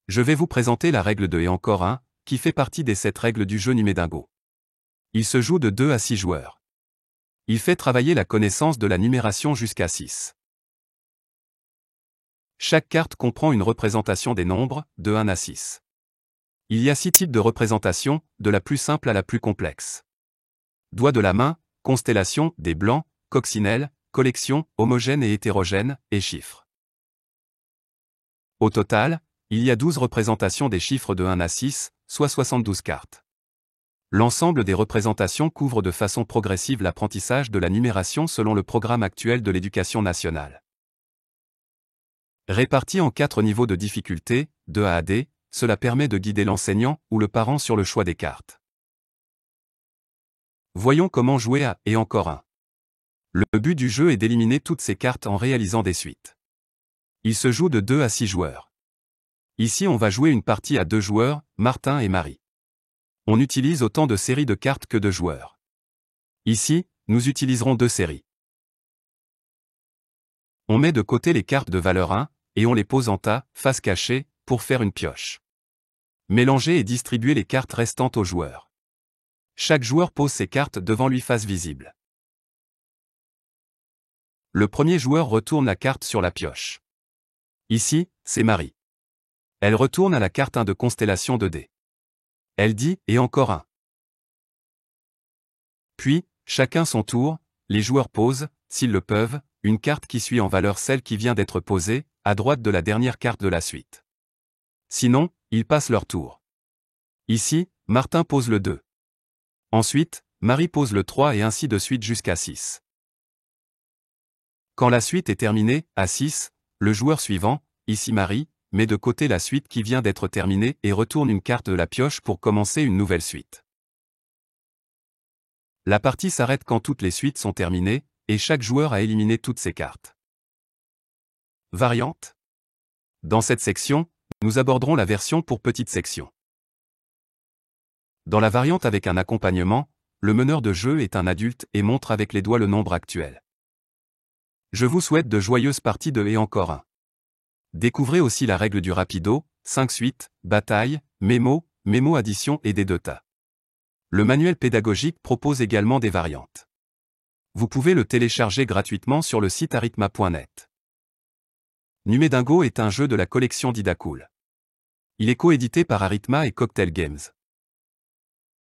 Je vais vous présenter la règle de et encore un, qui fait partie des 7 règles du jeu Numedingo. Il se joue de 2 à 6 joueurs. Il fait travailler la connaissance de la numération jusqu'à 6. Chaque carte comprend une représentation des nombres, de 1 à 6. Il y a 6 types de représentation, de la plus simple à la plus complexe. Doigt de la main, constellation, des blancs, coccinelle, collection, homogène et hétérogène, et chiffres. Au total, il y a 12 représentations des chiffres de 1 à 6, soit 72 cartes. L'ensemble des représentations couvre de façon progressive l'apprentissage de la numération selon le programme actuel de l'éducation nationale. Répartis en 4 niveaux de difficulté, de A à D, cela permet de guider l'enseignant ou le parent sur le choix des cartes. Voyons comment jouer à et encore un. Le but du jeu est d'éliminer toutes ces cartes en réalisant des suites. Il se joue de 2 à 6 joueurs. Ici on va jouer une partie à 2 joueurs, Martin et Marie. On utilise autant de séries de cartes que de joueurs. Ici, nous utiliserons 2 séries. On met de côté les cartes de valeur 1, et on les pose en tas, face cachée, pour faire une pioche. Mélangez et distribuez les cartes restantes aux joueurs. Chaque joueur pose ses cartes devant lui face visible. Le premier joueur retourne la carte sur la pioche. Ici, c'est Marie. Elle retourne à la carte 1 de constellation de dés. Elle dit « et encore un ». Puis, chacun son tour, les joueurs posent, s'ils le peuvent, une carte qui suit en valeur celle qui vient d'être posée, à droite de la dernière carte de la suite. Sinon, ils passent leur tour. Ici, Martin pose le 2. Ensuite, Marie pose le 3 et ainsi de suite jusqu'à 6. Quand la suite est terminée, à 6, le joueur suivant, ici Marie, met de côté la suite qui vient d'être terminée et retourne une carte de la pioche pour commencer une nouvelle suite. La partie s'arrête quand toutes les suites sont terminées, et chaque joueur a éliminé toutes ses cartes. Variante. Dans cette section, nous aborderons la version pour petite section. Dans la variante avec un accompagnement, le meneur de jeu est un adulte et montre avec les doigts le nombre actuel. Je vous souhaite de joyeuses parties de et encore un. Découvrez aussi la règle du rapido, 5 suites, bataille, mémo, mémo-addition et des 2 tas. Le manuel pédagogique propose également des variantes. Vous pouvez le télécharger gratuitement sur le site arithma.net. Numedingo est un jeu de la collection Didacool. Il est coédité par Arithma et Cocktail Games.